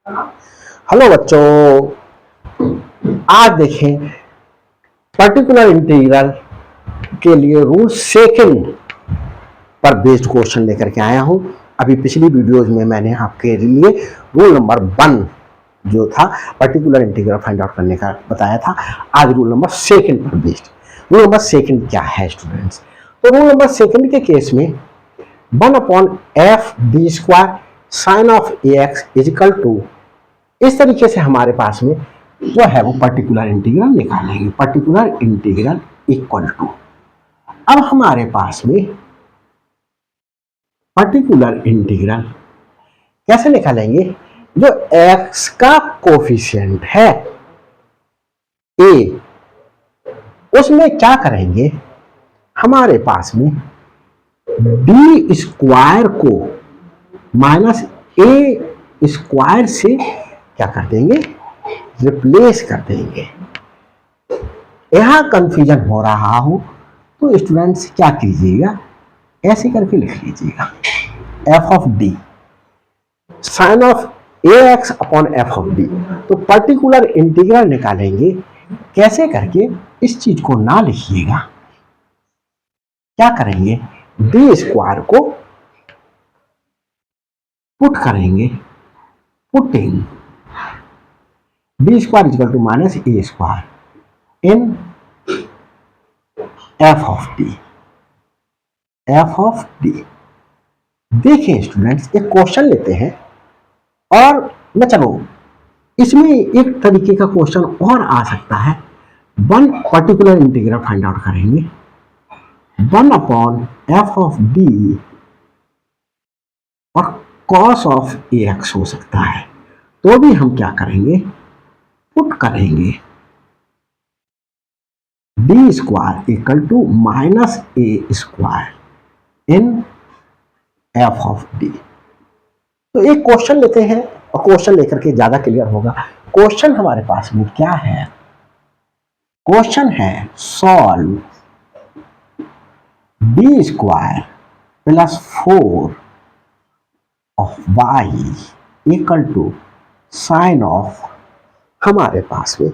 Hello बच्चों, आज देखें पर्टिकुलर इंटीग्रल के लिए रूल सेकंड पर बेस्ड क्वेश्चन लेकर के आया हूं। अभी पिछली वीडियोज में मैंने आपके लिए रूल नंबर 1 जो था पर्टिकुलर इंटीग्रल फाइंड आउट करने का बताया था। आज रूल नंबर सेकंड पर बेस्ड। रूल नंबर सेकंड क्या है स्टूडेंट्स? तो रूल नंबर सेकंड के केस में 1/f(d²) sin of ax is equal to, इस तरीके से हमारे पास में जो है वो पर्टिकुलर इंटीग्रल निकालेंगे। पर्टिकुलर इंटीग्रल इक्वल टू, अब हमारे पास में पर्टिकुलर इंटीग्रल कैसे निकालेंगे? जो x का कोफिशिएंट है a, उसमें क्या करेंगे? हमारे पास में d² को माइनस a² से क्या कर देंगे? रिप्लेस कर देंगे। यहां कंफ्यूजन हो रहा हो तो स्टूडेंट्स क्या कीजिएगा, ऐसे करके लिख लीजिएगा f(d) sin of ax upon f(d). तो पर्टिकुलर इंटीग्रल निकालेंगे कैसे करके, इस चीज को ना लिखिएगा। क्या करेंगे? d² को पुट करेंगे, putting d² equal to minus a² in f(d). देखिए स्टूडेंट्स, एक क्वेश्चन लेते हैं और मैं चलो इसमें एक तरीके का क्वेश्चन और आ सकता है। One particular integral find out करेंगे, 1/f(d) और cos of ax हो सकता है। तो भी हम क्या करेंगे? पुट करेंगे d² equal to minus a² in f(d). तो एक क्वेश्चन लेते हैं और क्वेश्चन लेकर के ज्यादा क्लियर होगा। क्वेश्चन हमारे पास में क्या है? क्वेश्चन है solve d² plus 4 of y equal to sine of, हमारे पास में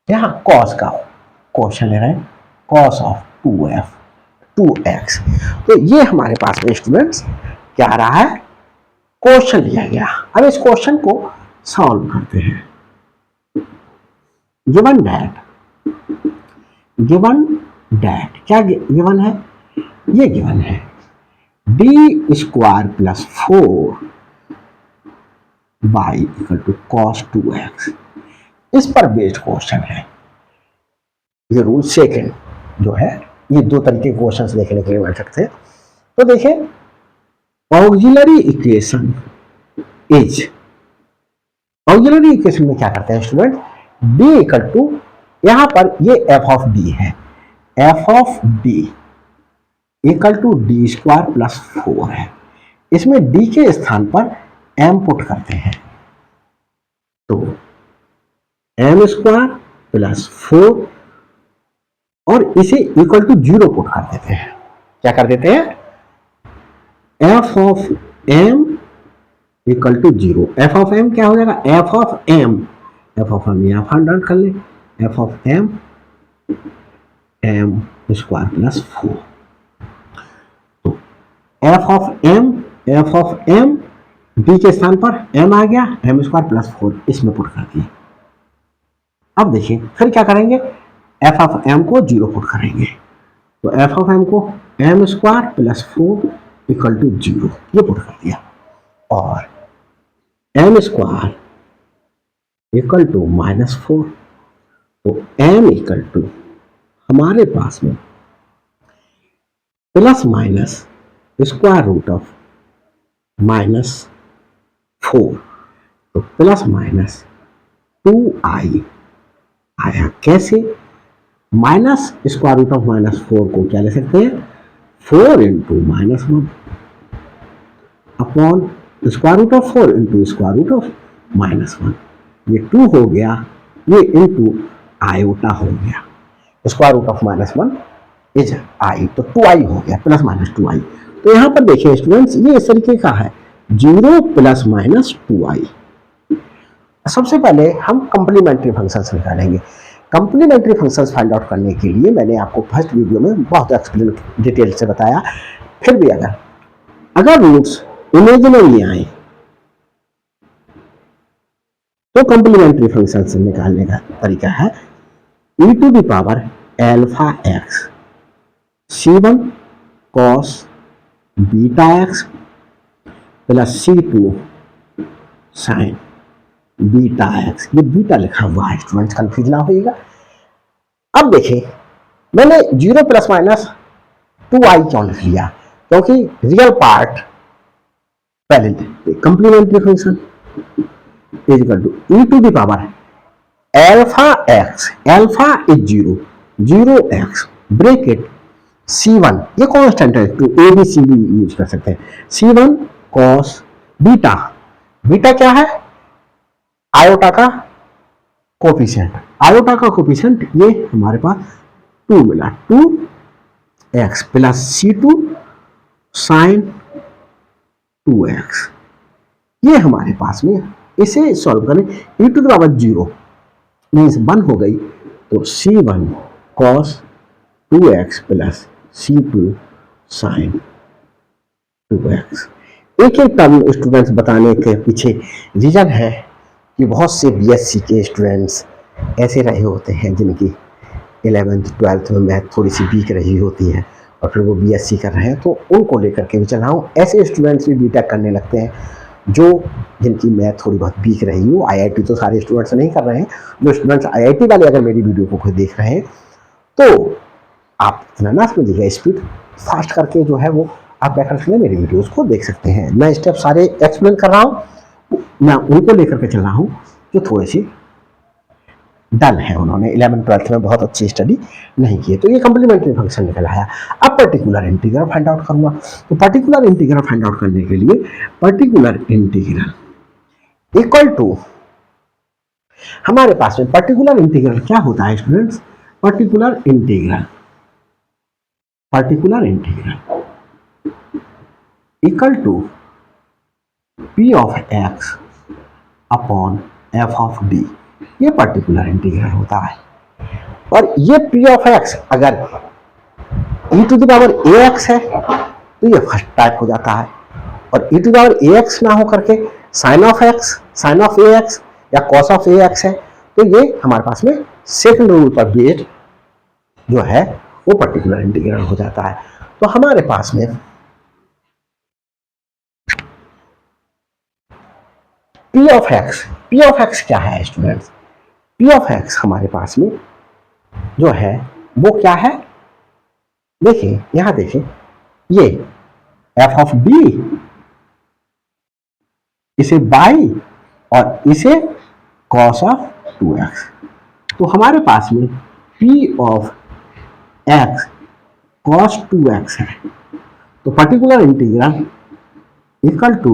यहां cos का क्वेश्चन ले रहे हैं, cos ऑफ 2x। तो ये हमारे पास में स्टूडेंट्स क्या आ रहा है? क्वेश्चन लिया गया। अब इस क्वेश्चन को सॉल्व करते हैं। गिवन दैट क्या गिवन है? ये गिवन है d² plus 4 y equal to cos 2x। इस पर बेस्ड क्वेश्चन है। ये रूल सेकंड जो है, ये दो तरीके के क्वेश्चंस देखने के लिए मिल सकते हैं। तो देखिए, ऑक्सिलरी इक्वेशन में क्या करते हैं स्टूडेंट? d इक्वल टू, यहां पर ये f(d) है, f(d) equal to d² plus 4 है। इसमें d के स्थान पर m पुट करते हैं, तो m² प्लस 4 और इसे इक्वल टू 0 पुट कर देते हैं। क्या कर देते हैं? f(m) equal to 0। f(m) क्या हो जाएगा? f(m) यहां फाइंड आउट कर ले, f(m) m² प्लस 4। तो f(m) d के स्थान पर m आ गया, m² प्लस 4 इसमें पुट कर दिए। अब देखिए फिर क्या करेंगे? f(m) को 0 पुट करेंगे, तो f(m) को m² प्लस 4 इक्वल टू 0 ये पुट कर दिया, और m² इक्वल टू माइनस 4। तो m इक्वल टू हमारे पास में plus minus square root of minus 4, तो प्लस माइनस 2i आया। कैसे? Minus square root of minus 4 को क्या ले सकते हैं? 4 into minus 1 upon square root of 4 into square root of minus 1। ये 2 हो गया, ये इंटू आयोटा हो गया। Square root of minus 1 is i, तो 2i हो गया, प्लस माइनस 2i। तो यहां पर देखिए स्टूडेंट्स, ये इस तरीके का है, 0 प्लस माइनस 2i। सबसे पहले हम कंप्लीमेंट्री फंक्शंस निकालेंगे। कंप्लीमेंट्री फंक्शंस फाइंड आउट करने के लिए मैंने आपको फर्स्ट वीडियो में बहुत एक्सप्लेन डिटेल से बताया। फिर भी अगर रूट्स इमेजिनरी आए तो कंप्लीमेंट्री फंक्शंस निकालने का तरीका है e to the power alpha x c1 cos beta x plus c2 sin beta x. ये बीटा लिखा हुआ है स्टूडेंट्स, कंफ्यूज ना होइएगा। अब देखिए मैंने 0 प्लस माइनस 2i क्यों लिख लिया, क्योंकि रियल पार्ट पहले complementary function is equal to e to the power alpha x, alpha is 0 x bracket c1, ये कांस्टेंट है तो a b c भी यूज कर सकते हैं, c1 cos बीटा, बीटा क्या है आयोटा का कोफिशिएंट, आयोटा का कोफिशिएंट ये हमारे पास 2 मिला, 2x plus c2 sign 2x। ये हमारे पास में, इसे सॉल्व करें e to the power 0 means 1 हो गई, तो c1 cos 2x plus c2 sign 2x। एक एक टर्म स्टूडेंट्स बताने के पीछे रीजन है कि बहुत से बीएससी के स्टूडेंट्स ऐसे रहे होते हैं जिनकी 11th 12th में मैथ थोड़ी सी वीक रही होती है और फिर वो बीएससी कर रहे हैं, तो उनको लेकर के भी चला हूँ। ऐसे स्टूडेंट्स भी बीटेक करने लगते हैं जो जिनकी मैथ थोड़ी बहुत वीक रही हो। आईआईटी तो सारे स्टूडेंट्स नहीं कर रहे हैं, जो स्टूडेंट्स आईआईटी वाले अगर मेरी वीडियो को खुद देख रहे हैं तो आप इतना ना समझिएगा, स्पीड फास्ट करके जो है वो आप क्या कर सकते हैं, मेरी वीडियोस को देख सकते हैं। मैं स्टेप सारे एक्सप्लेन कर रहा हूँ, मैं उनको लेकर के चल रहा हूँ जो थोड़े से डल है, उन्होंने 11th 12th में बहुत अच्छी स्टडी नहीं की है। तो ये कंप्लीमेंट्री फंक्शन निकल आया। अब पर्टिकुलर इंटीग्रल फाइंड आउट करूंगा, तो पर्टिकुलर इंटीग्रल फाइंड आउट करने के लिए पर्टिकुलर इंटीग्रल इक्वल टू, हमारे पास में पर्टिकुलर इंटीग्रल क्या होता है students, particular integral equal to p of x upon f of d, ये पर्टिकुलर इंटीग्रल होता है। और ये p ऑफ x अगर e to the power ax है तो ये फर्स्ट टाइप हो जाता है, और e to the power ax ना हो करके sine of x, sine of ax या कॉस ऑफ ax है तो ये हमारे पास में सेकंड रूल पर बेस्ड जो है वो पर्टिकुलर इंटीग्रल हो जाता है। तो हमारे पास में p ऑफ x क्या है स्टूडेंट्स, p ऑफ x हमारे पास में जो है वो क्या है, देखिए यहां देखिए ये f ऑफ d, इसे बाई और इसे cos ऑफ 2x। तो हमारे पास में p of x cos 2x है, तो particular integral equal to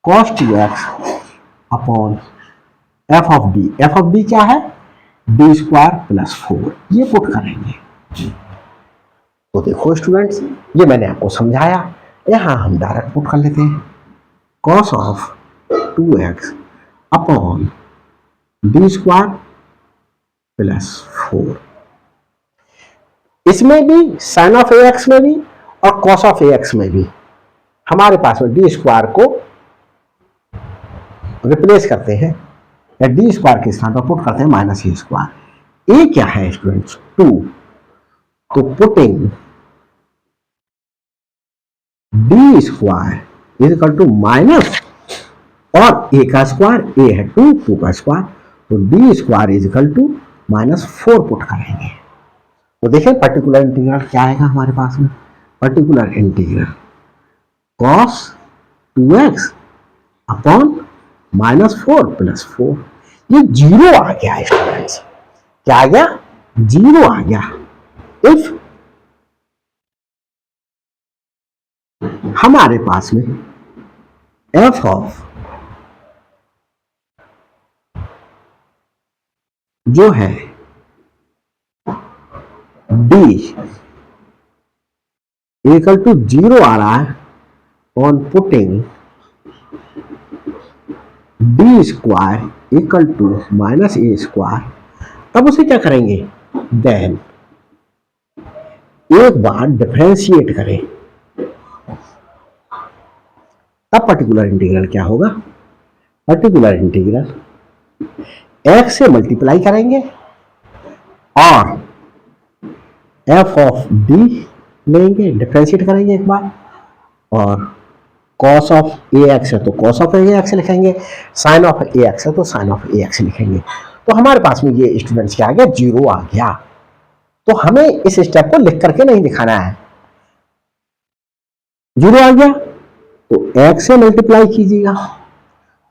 cos 2x upon f of d, f of d क्या है d स्क्वायर प्लस 4, ये पुट करेंगे। तो देखो स्टूडेंट्स ये मैंने आपको समझाया, यहां हम डायरेक्ट पुट कर लेते हैं cos of 2x upon d square plus 4, इसमें भी साइन ऑफ ax में भी और cos ऑफ ax में भी हमारे पास में डी स्क्वायर को रिप्लेस करते हैं या डी स्क्वायर के स्थान पर पुट करते हैं माइनस ए स्क्वायर। ए क्या है स्टूडेंट्स 2, तो putting D square is equal to minus और ए का स्क्वायर, ए है 2, 2 का स्क्वायर, तो D square is equal to minus 4 put करेंगे। तो देखिए पर्टिकुलर इंटीग्रल क्या आएगा हमारे पास में, particular integral cos 2x upon minus 4 plus 4, ये 0 आ गया स्टूडेंट्स, क्या आ गया 0 आ गया। इफ हमारे पास में f ऑफ जो है d इक्वल टू 0 आ रहा है on putting D square equal to minus a square, तब उसे क्या करेंगे, देन एक बार डिफरेंशिएट करें, तब पर्टिकुलर इंटीग्रल क्या होगा, पर्टिकुलर इंटीग्रल एक्स से मल्टीप्लाई करेंगे और एफ ऑफ डी लेंगे, डिफरेंशिएट करेंगे एक बार, और कॉस ऑफ ए एक्स है तो कॉस ऑफ ए एक्स लिखेंगे, साइन ऑफ ए एक्स है तो साइन ऑफ ए एक्स लिखेंगे। तो हमारे पास में ये स्टूडेंट्स क्या आ गया, जीरो आ गया। तो हमें इस स्टेप को लिख करके नहीं दिखाना है, जीरो आ गया तो एक्स से मल्टीप्लाई कीजिएगा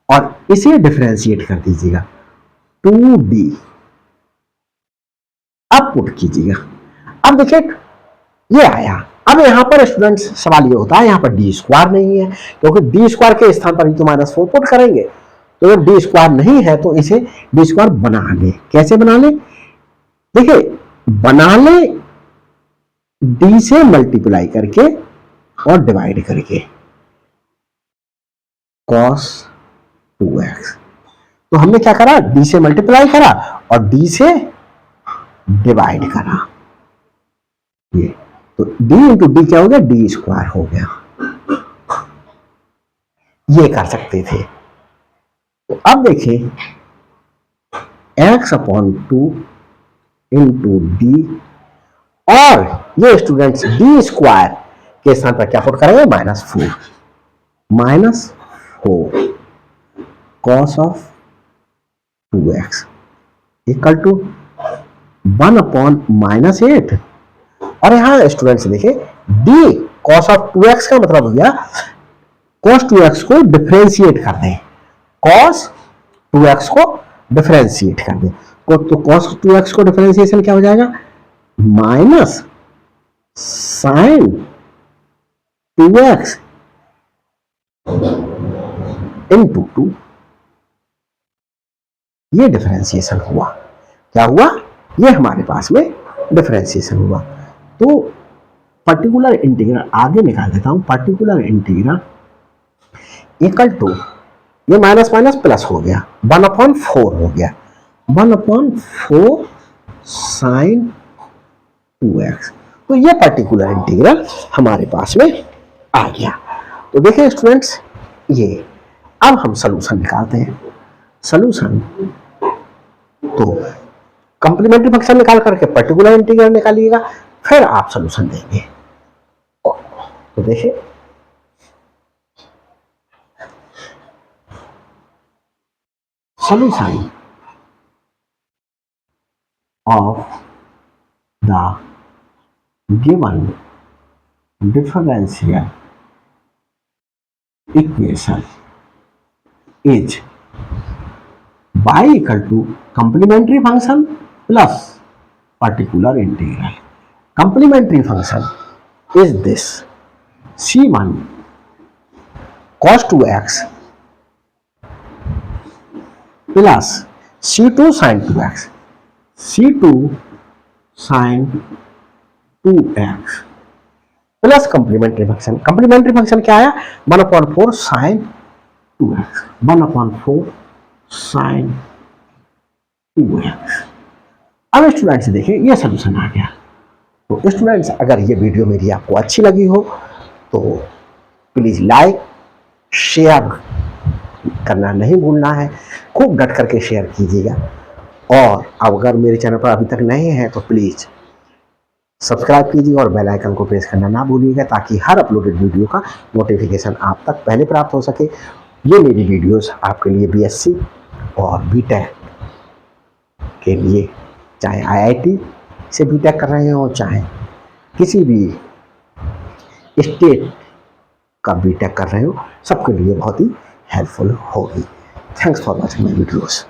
और इसे डिफरेंशिएट कर दीजिएगा, 2d अब पुट कीजिएगा। अब देखिए ये आया। अब यहां पर स्टूडेंट्स सवाल ये होता है, यहां पर डी स्क्वायर नहीं है, क्योंकि डी स्क्वायर के स्थान पर तो -4 पुट करेंगे, तो जब डी स्क्वायर नहीं है तो इसे डी स्क्वायर बना ले। कैसे बना ले, देखिए बना ले डी से मल्टीप्लाई करके और डिवाइड करके, cos 2x। तो हमने क्या करा, डी से मल्टीप्लाई करा और डी से डिवाइड करा, ये तो d इंटू डी क्या हो गया, डी स्क्वायर हो गया। ये कर सकते थे। तो अब देखिए x अपॉन 2 इंटू डी, और ये स्टूडेंट्स डी स्क्वायर के स्थान पर क्या पुट करेंगे, -4 cos of 2x equal to 1 upon -8। और यहां स्टूडेंट्स देखिए डी कॉस ऑफ 2x का मतलब हो गया cos 2x को डिफरेंशिएट कर दें, cos 2x को डिफरेंशिएट कर दें, तो cos 2x को डिफरेंशिएशन क्या हो जाएगा, माइनस साइन 2x इंटू 2। ये डिफरेंशिएशन हुआ, क्या हुआ, ये हमारे पास में डिफरेंशिएशन हुआ। तो पर्टिकुलर इंटीग्रल आगे निकाल देता हूं, पर्टिकुलर इंटीग्रल इक्वल टू, ये माइनस माइनस प्लस हो गया, 1/4 हो गया, 1/4 साइन 2x। तो ये पर्टिकुलर इंटीग्रल हमारे पास में आ गया। तो देखिए स्टूडेंट्स, ये अब हम सलूशन निकालते हैं। सलूशन तो कंप्लीमेंट्री फंक्शन निकाल करके पर्टिकुलर इंटीग्रल निकालिएगा, फिर आप सलूशन देंगे। तो देखिए solution of the given differential equation is y equal to complementary function plus particular integral. Complementary function is this c1 cos 2x plus c2 sin 2x, c2 sin 2x plus complementary function. Complementary function क्या आया, 1/4 sin 2x, 1/4 sin 2x। अब students देखिए ये solution आ गया। तो students अगर ये video मेरी आपको अच्छी लगी हो तो प्लीज लाइक शेयर करना नहीं भूलना है, खूब डट करके शेयर कीजिएगा। और अगर मेरे चैनल पर अभी तक नए हैं तो प्लीज सब्सक्राइब कीजिए और बेल आइकन को प्रेस करना ना भूलिएगा, ताकि हर अपलोडेड वीडियो का नोटिफिकेशन आप तक पहले प्राप्त हो सके। ये मेरी वीडियोस आपके लिए बीएससी और बीटेक के लिए, चाहे आईआईटी से बीटेक कर रहे हो, चाहे किसी भी स्टेट का बीटेक कर रहे हो, सबके लिए बहुत ही हेल्पफुल होगी। Thanks for watching my videos.